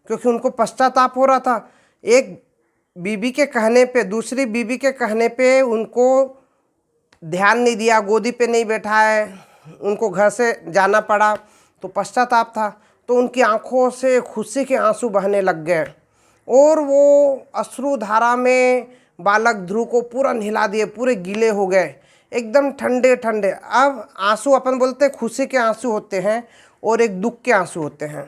क्योंकि उनको पश्चाताप हो रहा था। एक बीबी के कहने पे, दूसरी बीबी के कहने पे उनको ध्यान नहीं दिया, गोदी पे नहीं बैठाए, उनको घर से जाना पड़ा, तो पश्चाताप था। तो उनकी आंखों से खुशी के आंसू बहने लग गए और वो अश्रुधारा में बालक ध्रुव को पूरा नहला दिए, पूरे गीले हो गए, एकदम ठंडे ठंडे। अब आंसू अपन बोलते हैं खुशी के आंसू होते हैं और एक दुख के आंसू होते हैं।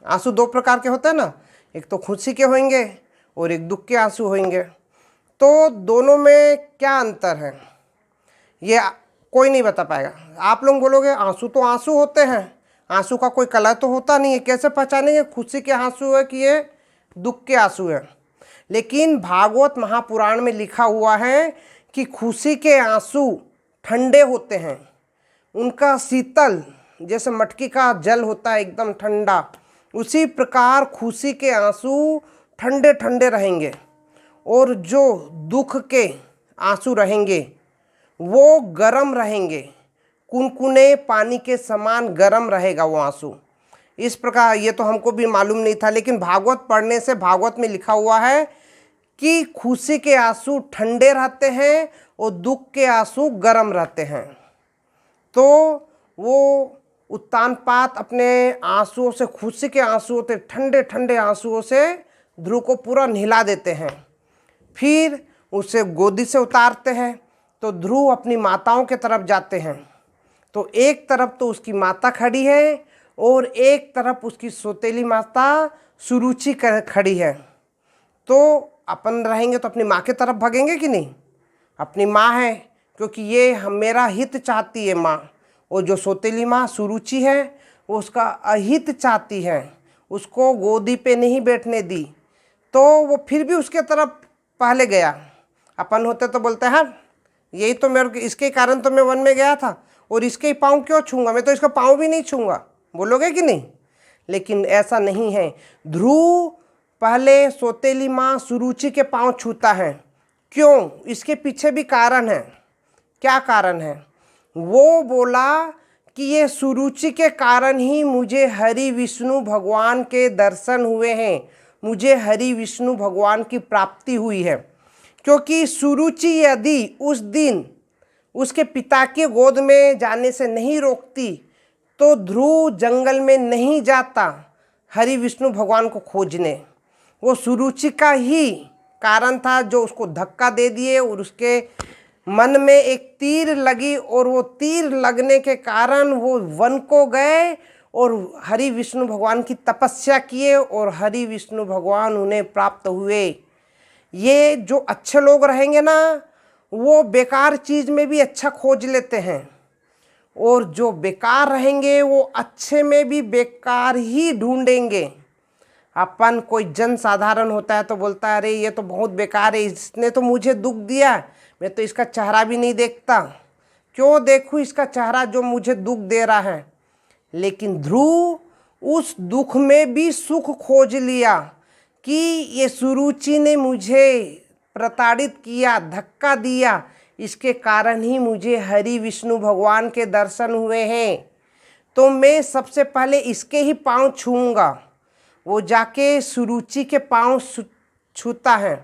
आंसू दो प्रकार के होते हैं ना, एक तो खुशी के होंगे और एक दुख के आंसू होंगे। तो दोनों में क्या अंतर है ये कोई नहीं बता पाएगा। आप लोग बोलोगे आंसू तो आंसू होते हैं, आंसू का कोई कलर तो होता नहीं है, कैसे पहचानेंगे खुशी के आंसू है कि ये दुख के आंसू है। लेकिन भागवत महापुराण में लिखा हुआ है कि खुशी के आंसू ठंडे होते हैं, उनका शीतल, जैसे मटकी का जल होता है एकदम ठंडा, उसी प्रकार खुशी के आंसू ठंडे ठंडे रहेंगे। और जो दुख के आंसू रहेंगे वो गरम रहेंगे, कुनकुने पानी के समान गरम रहेगा वो आंसू। इस प्रकार, ये तो हमको भी मालूम नहीं था, लेकिन भागवत पढ़ने से भागवत में लिखा हुआ है कि खुशी के आंसू ठंडे रहते हैं और दुख के आंसू गरम रहते हैं। तो वो उत्तानपाद अपने आंसुओं से, खुशी के आंसू होते ठंडे ठंडे आंसुओं से ध्रुव को पूरा नहला देते हैं। फिर उसे गोदी से उतारते हैं तो ध्रुव अपनी माताओं के तरफ जाते हैं। तो एक तरफ तो उसकी माता खड़ी है और एक तरफ उसकी सौतेली माता सुरुचि खड़ी है। तो अपन रहेंगे तो अपनी माँ के तरफ भागेंगे कि नहीं, अपनी माँ है, क्योंकि ये मेरा हित चाहती है माँ। और जो सौतेली माँ सुरुचि है वो उसका अहित चाहती है, उसको गोदी पे नहीं बैठने दी। तो वो फिर भी उसके तरफ पहले गया। अपन होते तो बोलते हैं यही तो मेरे, इसके कारण तो मैं वन में गया था और इसके ही पाँव क्यों छूँगा, मैं तो इसका पाँव भी नहीं छूँगा, बोलोगे कि नहीं। लेकिन ऐसा नहीं है, ध्रुव पहले सौतेली माँ सुरुचि के पाँव छूता है। क्यों? इसके पीछे भी कारण है। क्या कारण है? वो बोला कि ये सुरुचि के कारण ही मुझे हरि विष्णु भगवान के दर्शन हुए हैं, मुझे हरि विष्णु भगवान की प्राप्ति हुई है। क्योंकि सुरुचि यदि उस दिन उसके पिता के गोद में जाने से नहीं रोकती तो ध्रुव जंगल में नहीं जाता हरि विष्णु भगवान को खोजने। वो सुरुचि का ही कारण था जो उसको धक्का दे दिए और उसके मन में एक तीर लगी और वो तीर लगने के कारण वो वन को गए और हरि विष्णु भगवान की तपस्या किए और हरि विष्णु भगवान उन्हें प्राप्त हुए। ये जो अच्छे लोग रहेंगे ना वो बेकार चीज़ में भी अच्छा खोज लेते हैं, और जो बेकार रहेंगे वो अच्छे में भी बेकार ही ढूंढेंगे। अपन कोई जन साधारण होता है तो बोलता है अरे ये तो बहुत बेकार है, इसने तो मुझे दुख दिया, मैं तो इसका चेहरा भी नहीं देखता, क्यों देखूं इसका चेहरा जो मुझे दुख दे रहा है। लेकिन ध्रुव उस दुख में भी सुख खोज लिया कि ये सुरुचि ने मुझे प्रताड़ित किया, धक्का दिया, इसके कारण ही मुझे हरि विष्णु भगवान के दर्शन हुए हैं, तो मैं सबसे पहले इसके ही पाँव छूऊंगा। वो जाके सुरुचि के पाँव छूता है।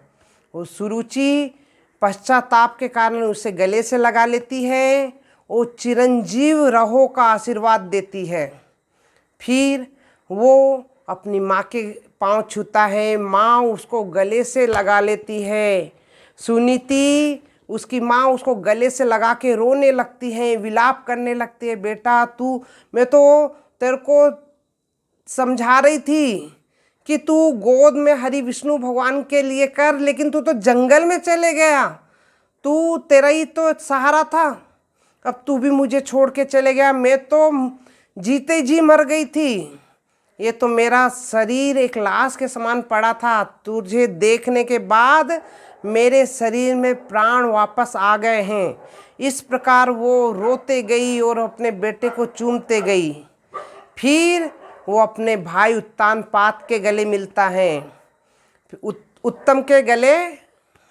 वो सुरुचि पश्चाताप के कारण उसे गले से लगा लेती है और चिरंजीव रहो का आशीर्वाद देती है। फिर वो अपनी माँ के पाँव छूता है, माँ उसको गले से लगा लेती है। सुनीति उसकी माँ उसको गले से लगा के रोने लगती है, विलाप करने लगती है, बेटा तू, मैं तो तेरे को समझा रही थी कि तू गोद में हरि विष्णु भगवान के लिए कर, लेकिन तू तो जंगल में चले गया, तू, तेरा ही तो सहारा था, अब तू भी मुझे छोड़ के चले गया, मैं तो जीते जी मर गई थी, ये तो मेरा शरीर एक लाश के समान पड़ा था, तुझे देखने के बाद मेरे शरीर में प्राण वापस आ गए हैं। इस प्रकार वो रोते गई और अपने बेटे को चूमते गई। फिर वो अपने भाई उत्तानपाद के गले मिलता है, उत्तम के गले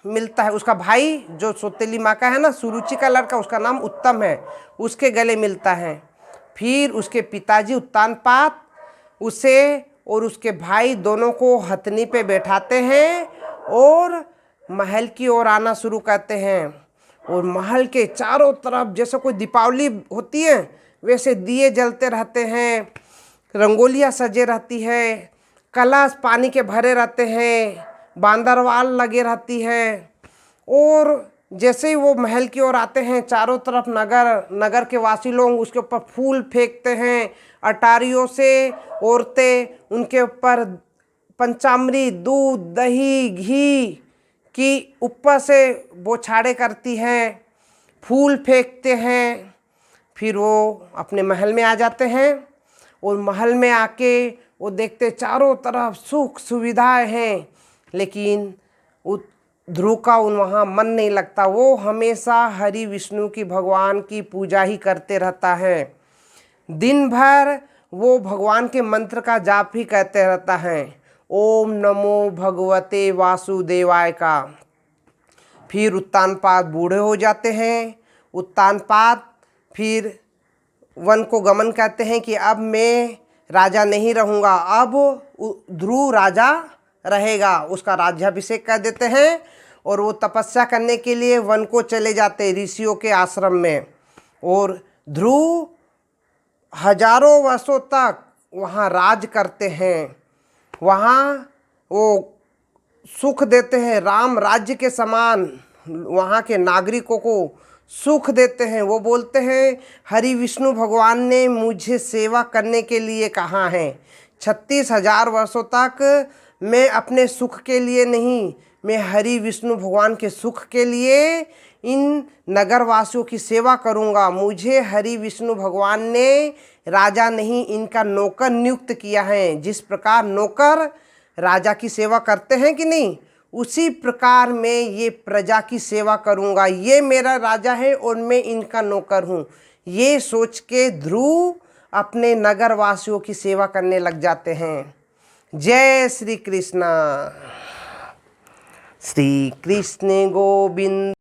मिलता है, उसका भाई जो सौतेली माँ का है ना, सुरुचि का लड़का, उसका नाम उत्तम है, उसके गले मिलता है। फिर उसके पिताजी उत्तानपाद उसे और उसके भाई दोनों को हथनी पे बैठाते हैं और महल की ओर आना शुरू करते हैं। और महल के चारों तरफ जैसे कोई दीपावली होती है वैसे दिए जलते रहते हैं, रंगोलियाँ सजे रहती है, कलश पानी के भरे रहते हैं, बांदरवाल लगे रहती है। और जैसे ही वो महल की ओर आते हैं चारों तरफ नगर के वासी लोग उसके ऊपर फूल फेंकते हैं, अटारियों से औरतें उनके ऊपर पंचामृत, दूध, दही, घी की ऊपर से बौछारें करती हैं, फूल फेंकते हैं। फिर वो अपने महल में आ जाते हैं और महल में आके वो देखते चारों तरफ सुख सुविधाएं हैं, लेकिन ध्रुव का वहाँ मन नहीं लगता। वो हमेशा हरि विष्णु की भगवान की पूजा ही करते रहता है। दिन भर वो भगवान के मंत्र का जाप ही करते रहता है, ओम नमो भगवते वासुदेवाय का। फिर उत्तानपाद बूढ़े हो जाते हैं। उत्तानपाद फिर वन को गमन करते हैं कि अब मैं राजा नहीं रहूँगा, अब ध्रुव राजा रहेगा। उसका राज्याभिषेक कर देते हैं और वो तपस्या करने के लिए वन को चले जाते हैं ऋषियों के आश्रम में। और ध्रुव हजारों वर्षों तक वहाँ राज करते हैं, वहाँ वो सुख देते हैं, राम राज्य के समान वहाँ के नागरिकों को सुख देते हैं। वो बोलते हैं हरि विष्णु भगवान ने मुझे सेवा करने के लिए कहा है। 36,000 वर्षों तक मैं अपने सुख के लिए नहीं, मैं हरि विष्णु भगवान के सुख के लिए इन नगरवासियों की सेवा करूँगा। मुझे हरि विष्णु भगवान ने राजा नहीं इनका नौकर नियुक्त किया है। जिस प्रकार नौकर राजा की सेवा करते हैं कि नहीं, उसी प्रकार मैं ये प्रजा की सेवा करूँगा। ये मेरा राजा है और मैं इनका नौकर हूँ। ये सोच के ध्रुव अपने नगरवासियों की सेवा करने लग जाते हैं। जय श्री कृष्णा। श्री कृष्ण गोविंद।